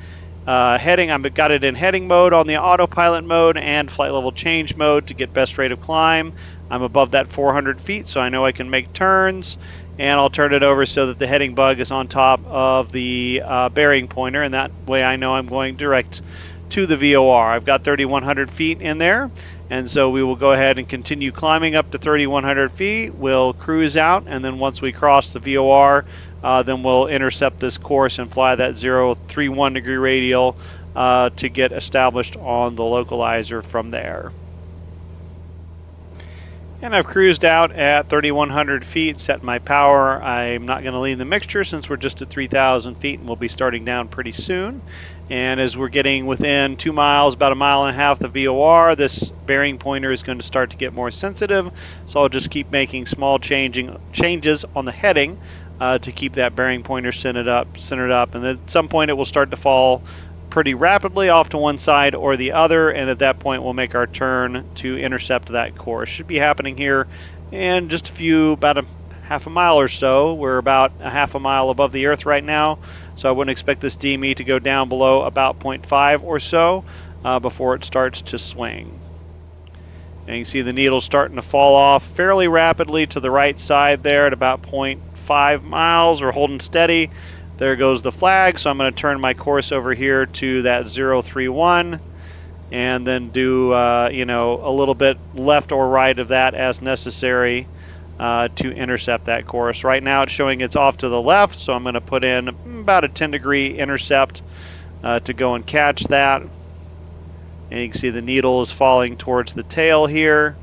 heading. I've got it in heading mode on the autopilot mode and flight level change mode to get best rate of climb. I'm above that 400 feet, so I know I can make turns, and I'll turn it over so that the heading bug is on top of the bearing pointer, and that way I know I'm going direct to the VOR. I've got 3,100 feet in there, and so we will go ahead and continue climbing up to 3,100 feet. We'll cruise out, and then once we cross the VOR, then we'll intercept this course and fly that 031 degree radial to get established on the localizer from there. And I've cruised out at 3,100 feet, set my power. I'm not going to leave the mixture since we're just at 3,000 feet and we'll be starting down pretty soon. And as we're getting within 2 miles, about 1.5 miles of the VOR, this bearing pointer is going to start to get more sensitive. So I'll just keep making small changes on the heading to keep that bearing pointer centered up. And at some point it will start to fall pretty rapidly off to one side or the other, and at that point we'll make our turn to intercept that course. Should be happening here in just about a half a mile or so. We're about a half a mile above the earth right now, so I wouldn't expect this DME to go down below about 0.5 or so before it starts to swing. And you can see the needle starting to fall off fairly rapidly to the right side there at about 0.5 miles. We're holding steady. There goes the flag, so I'm going to turn my course over here to that 031 and then do a little bit left or right of that as necessary to intercept that course. Right now it's showing it's off to the left, so I'm going to put in about a 10-degree intercept to go and catch that. And you can see the needle is falling towards the tail here.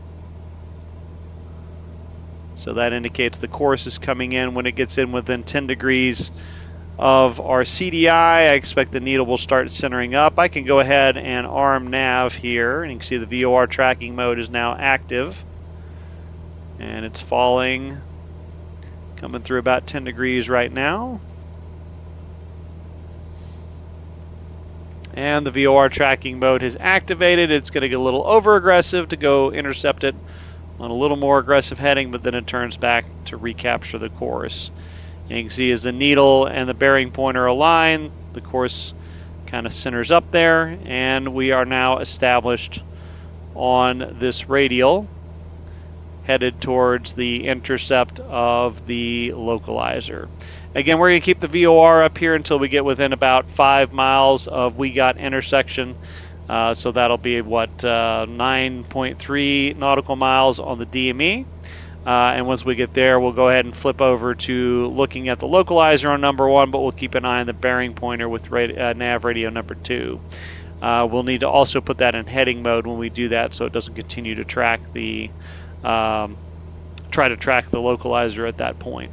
So that indicates the course is coming in. When it gets in within 10 degrees of our CDI, I expect the needle will start centering up. I can go ahead and arm nav here, and you can see the VOR tracking mode is now active. And it's falling, coming through about 10 degrees right now. And the VOR tracking mode is activated. It's going to get a little over aggressive to go intercept it on a little more aggressive heading, but then it turns back to recapture the course. And you can see as the needle and the bearing pointer align, the course kind of centers up there, and we are now established on this radial, headed towards the intercept of the localizer. Again, we're going to keep the VOR up here until we get within about 5 miles of We Got intersection. So that'll be, 9.3 nautical miles on the DME. And once we get there, we'll go ahead and flip over to looking at the localizer on number 1, but we'll keep an eye on the bearing pointer with nav radio number 2. We'll need to also put that in heading mode when we do that, so it doesn't continue to try to track the localizer at that point.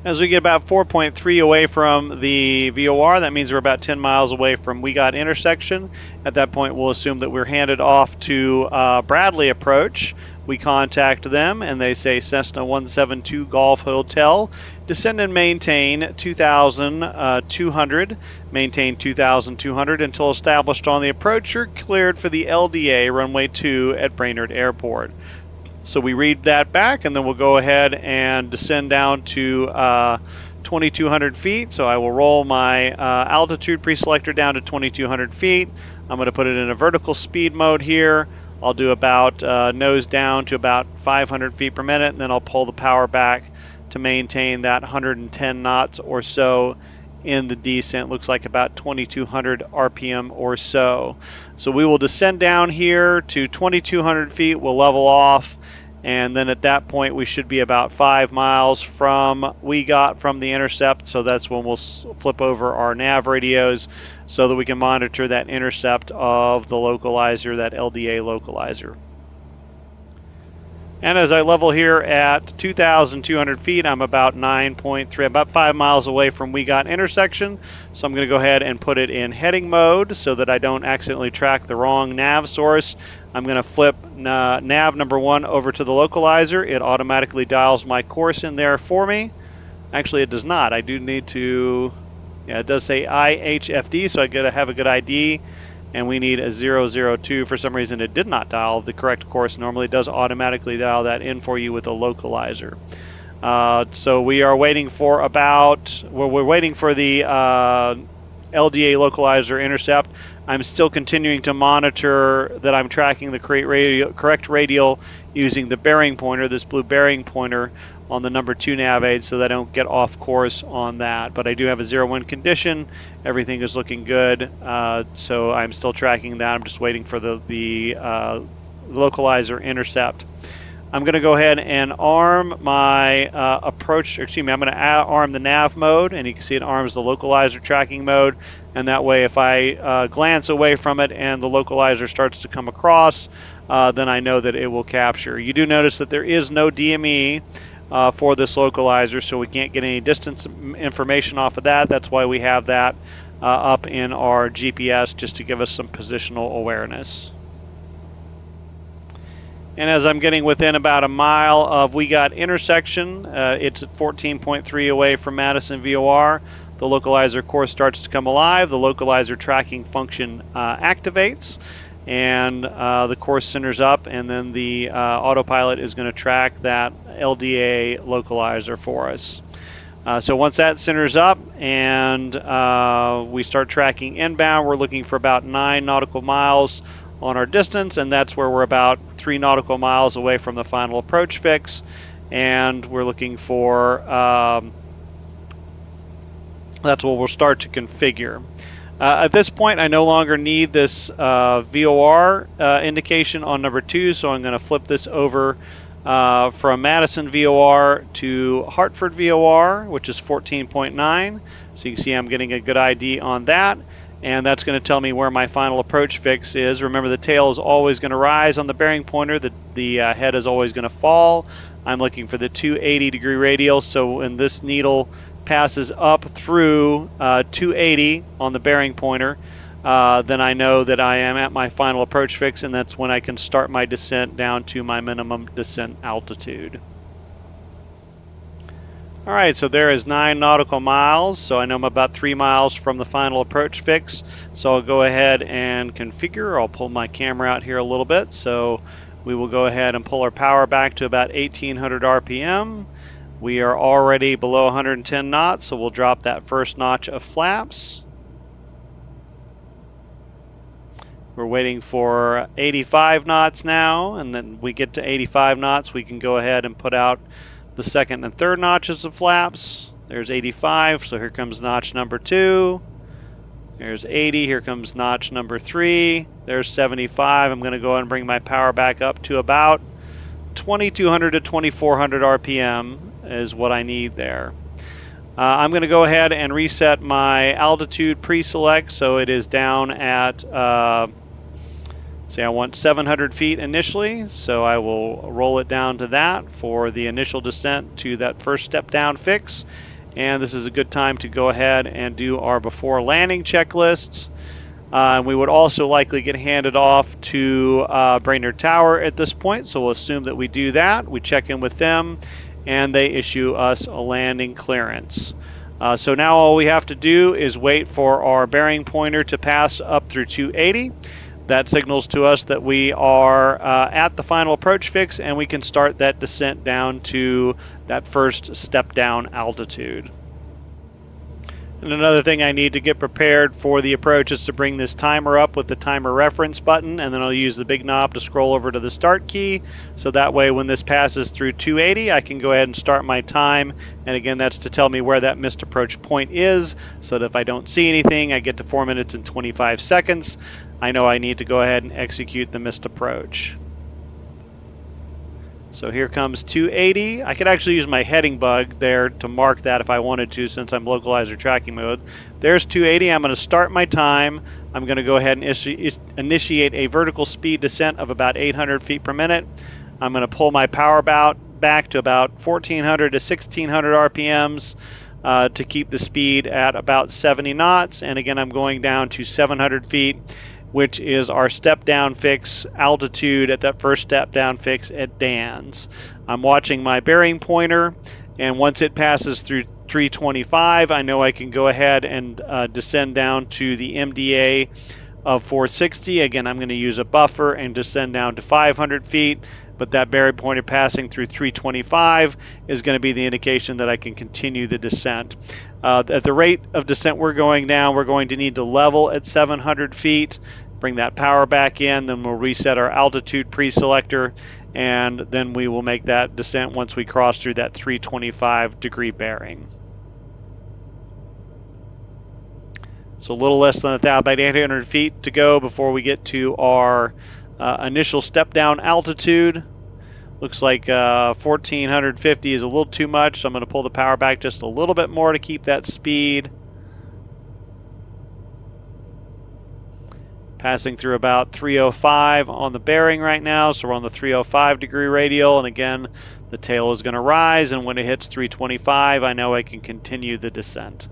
As we get about 4.3 away from the VOR, that means we're about 10 miles away from We Got intersection. At that point, we'll assume that we're handed off to Bradley Approach. We contact them, and they say Cessna 172 Golf Hotel, descend and maintain 2,200. Maintain 2,200 until established on the approach. You're cleared for the LDA runway 2 at Brainerd Airport. So we read that back, and then we'll go ahead and descend down to 2,200 feet. So I will roll my altitude preselector down to 2,200 feet. I'm going to put it in a vertical speed mode here. I'll do about nose down to about 500 feet per minute, and then I'll pull the power back to maintain that 110 knots or so in the descent. Looks like about 2,200 RPM or so. So we will descend down here to 2,200 feet. We'll level off, and then at that point we should be about 5 miles from We Got from the intercept. So that's when we'll flip over our nav radios so that we can monitor that intercept of the localizer, that LDA localizer. And as I level here at 2,200 feet, I'm about 9.3, about 5 miles away from We Got intersection. So I'm going to go ahead and put it in heading mode so that I don't accidentally track the wrong nav source. I'm going to flip nav number 1 over to the localizer. It automatically dials my course in there for me. Actually, it does not. I do need to, yeah, it does say IHFD, so I got to have a good ID. And we need a 002. For some reason, it did not dial the correct course. Normally, it does automatically dial that in for you with a localizer. So we are waiting for we're waiting for the LDA localizer intercept. I'm still continuing to monitor that I'm tracking the correct radial using the bearing pointer, this blue bearing pointer on the number 2 nav aid, so that I don't get off course on that. But I do have a 0-1 condition. Everything is looking good. So I'm still tracking that. I'm just waiting for the localizer intercept. I'm going to go ahead and arm my approach, excuse me, I'm going to arm the nav mode, and you can see it arms the localizer tracking mode, and that way if I glance away from it and the localizer starts to come across, then I know that it will capture. You do notice that there is no DME for this localizer, so we can't get any distance information off of that. That's why we have that up in our GPS, just to give us some positional awareness. And as I'm getting within about a mile of We Got intersection, it's at 14.3 away from Madison VOR. The localizer course starts to come alive. The localizer tracking function activates, and the course centers up, and then the autopilot is going to track that LDA localizer for us. So once that centers up and we start tracking inbound, we're looking for about 9 nautical miles on our distance, and that's where we're about 3 nautical miles away from the final approach fix, and we're looking for that's what we'll start to configure. At this point, I no longer need this VOR indication on number 2, so I'm going to flip this over from Madison VOR to Hartford VOR, which is 14.9. So you can see I'm getting a good ID on that. And that's going to tell me where my final approach fix is. Remember, the tail is always going to rise on the bearing pointer. The head is always going to fall. I'm looking for the 280-degree radial. So when this needle passes up through 280 on the bearing pointer, then I know that I am at my final approach fix, and that's when I can start my descent down to my minimum descent altitude. All right, so there is 9 nautical miles, so I know I'm about 3 miles from the final approach fix. So I'll go ahead and configure. I'll pull my camera out here a little bit. So we will go ahead and pull our power back to about 1800 RPM. We are already below 110 knots, so we'll drop that first notch of flaps. We're waiting for 85 knots now, and then we get to 85 knots, we can go ahead and put out the second and third notches of flaps. There's 85, so here comes notch number 2. There's 80, here comes notch number 3. There's 75. I'm going to go ahead and bring my power back up to about 2200 to 2400 RPM is what I need there. I'm going to go ahead and reset my altitude pre-select, so it is down at say I want 700 feet initially, so I will roll it down to that for the initial descent to that first step down fix. And this is a good time to go ahead and do our before landing checklists. We would also likely get handed off to Brainerd Tower at this point, so we'll assume that we do that. We check in with them, and they issue us a landing clearance. So now all we have to do is wait for our bearing pointer to pass up through 280. That signals to us that we are at the final approach fix, and we can start that descent down to that first step down altitude. And another thing I need to get prepared for the approach is to bring this timer up with the timer reference button, and then I'll use the big knob to scroll over to the start key, so that way when this passes through 280 I can go ahead and start my time. And again, that's to tell me where that missed approach point is, so that if I don't see anything, I get to 4 minutes and 25 seconds. I know I need to go ahead and execute the missed approach. So here comes 280. I could actually use my heading bug there to mark that if I wanted to, since I'm localizer tracking mode. There's 280. I'm going to start my time. I'm going to go ahead and initiate a vertical speed descent of about 800 feet per minute. I'm going to pull my power back to about 1400 to 1600 RPMs to keep the speed at about 70 knots. And again, I'm going down to 700 feet, which is our step down fix altitude at that first step down fix at Dan's. I'm watching my bearing pointer, and once it passes through 325, I know I can go ahead and descend down to the MDA of 460. Again, I'm going to use a buffer and descend down to 500 feet, but that bearing pointer passing through 325 is going to be the indication that I can continue the descent. At the rate of descent we're going now, we're going to need to level at 700 feet, bring that power back in, then we'll reset our altitude pre-selector, and then we will make that descent once we cross through that 325 degree bearing. So a little less than about 800 feet to go before we get to our initial step down altitude. Looks like 1450 is a little too much, so I'm going to pull the power back just a little bit more to keep that speed. Passing through about 305 on the bearing right now, so we're on the 305 degree radial, and again, the tail is going to rise, and when it hits 325, I know I can continue the descent.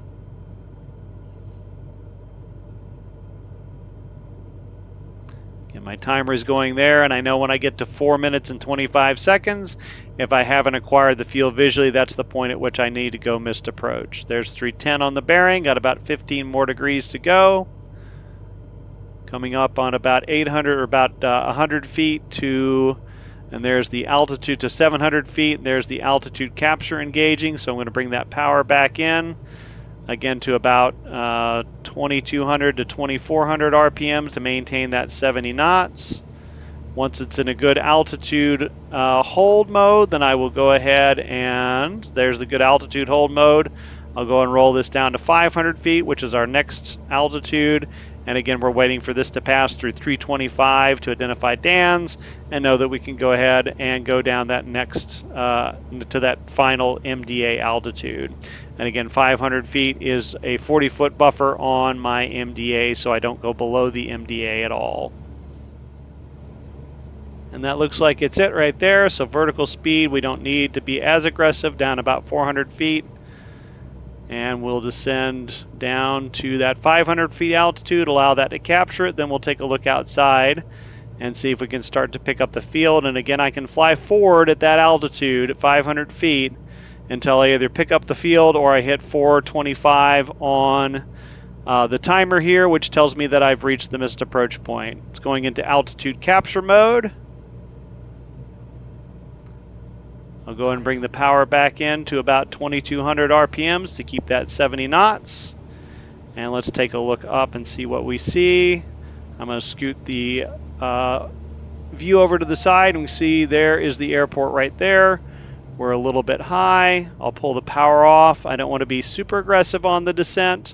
And my timer is going there, and I know when I get to 4 minutes and 25 seconds, if I haven't acquired the field visually, that's the point at which I need to go missed approach. There's 310 on the bearing, got about 15 more degrees to go. Coming up on about 800 or about 100 feet to, and there's the altitude to 700 feet. There's the altitude capture engaging, so I'm going to bring that power back in. Again to about 2200 to 2400 RPMs to maintain that 70 knots. Once it's in a good altitude hold mode, then I will go ahead and there's the good altitude hold mode. I'll go and roll this down to 500 feet, which is our next altitude. And again, we're waiting for this to pass through 325 to identify Dan's and know that we can go ahead and go down that next to that final MDA altitude. And again, 500 feet is a 40-foot buffer on my MDA, so I don't go below the MDA at all. And that looks like it's it right there. So vertical speed, we don't need to be as aggressive, down about 400 feet. And we'll descend down to that 500 feet altitude, allow that to capture it. Then we'll take a look outside and see if we can start to pick up the field. And again, I can fly forward at that altitude at 500 feet until I either pick up the field or I hit 425 on the timer here, which tells me that I've reached the missed approach point. It's going into altitude capture mode. I'll go and bring the power back in to about 2200 RPMs to keep that 70 knots. And let's take a look up and see what we see. I'm going to scoot the view over to the side, and we see there is the airport right there. We're a little bit high. I'll pull the power off. I don't want to be super aggressive on the descent,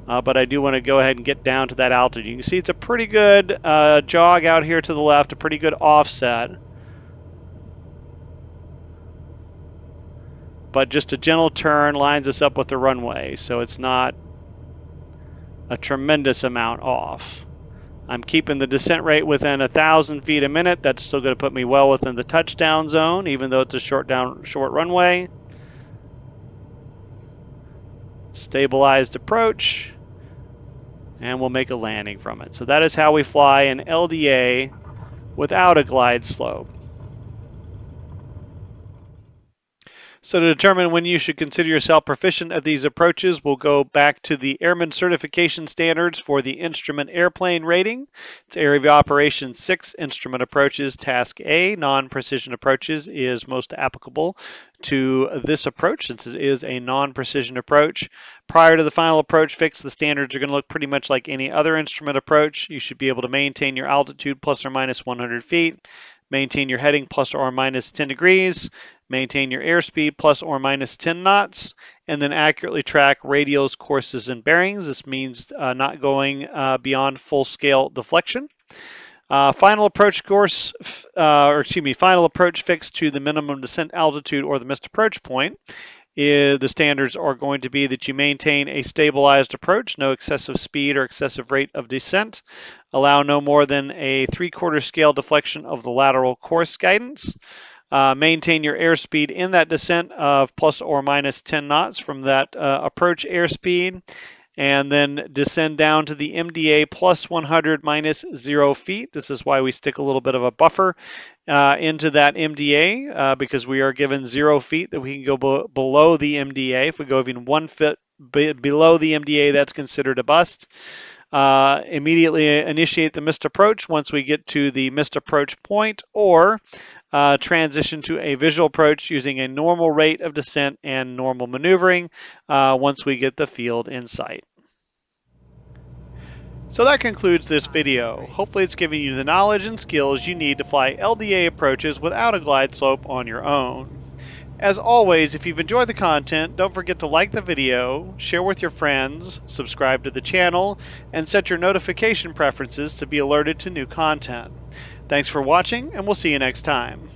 but I do want to go ahead and get down to that altitude. You can see it's a pretty good jog out here to the left, a pretty good offset. But just a gentle turn lines us up with the runway, so it's not a tremendous amount off. I'm keeping the descent rate within 1,000 feet a minute. That's still going to put me well within the touchdown zone, even though it's a short runway. Stabilized approach, and we'll make a landing from it. So that is how we fly an LDA without a glide slope. So to determine when you should consider yourself proficient at these approaches, we'll go back to the Airman Certification Standards for the Instrument Airplane Rating. It's Area of Operation 6, Instrument Approaches, Task A. Non-precision approaches is most applicable to this approach since it is a non-precision approach. Prior to the final approach fix, the standards are going to look pretty much like any other instrument approach. You should be able to maintain your altitude plus or minus 100 feet, maintain your heading plus or minus 10 degrees, maintain your airspeed plus or minus 10 knots, and then accurately track radials, courses, and bearings. This means not going beyond full-scale deflection. Final approach fix to the minimum descent altitude or the missed approach point The standards are going to be that you maintain a stabilized approach, no excessive speed or excessive rate of descent, allow no more than a 3/4 scale deflection of the lateral course guidance, maintain your airspeed in that descent of plus or minus 10 knots from that approach airspeed, and then descend down to the MDA plus 100 minus 0 feet. This is why we stick a little bit of a buffer into that MDA because we are given 0 feet that we can go below the MDA. If we go even 1 foot below the MDA, that's considered a bust. Immediately initiate the missed approach once we get to the missed approach point, or transition to a visual approach using a normal rate of descent and normal maneuvering once we get the field in sight. So that concludes this video. Hopefully it's given you the knowledge and skills you need to fly LDA approaches without a glide slope on your own. As always, if you've enjoyed the content, don't forget to like the video, share with your friends, subscribe to the channel, and set your notification preferences to be alerted to new content. Thanks for watching, and we'll see you next time.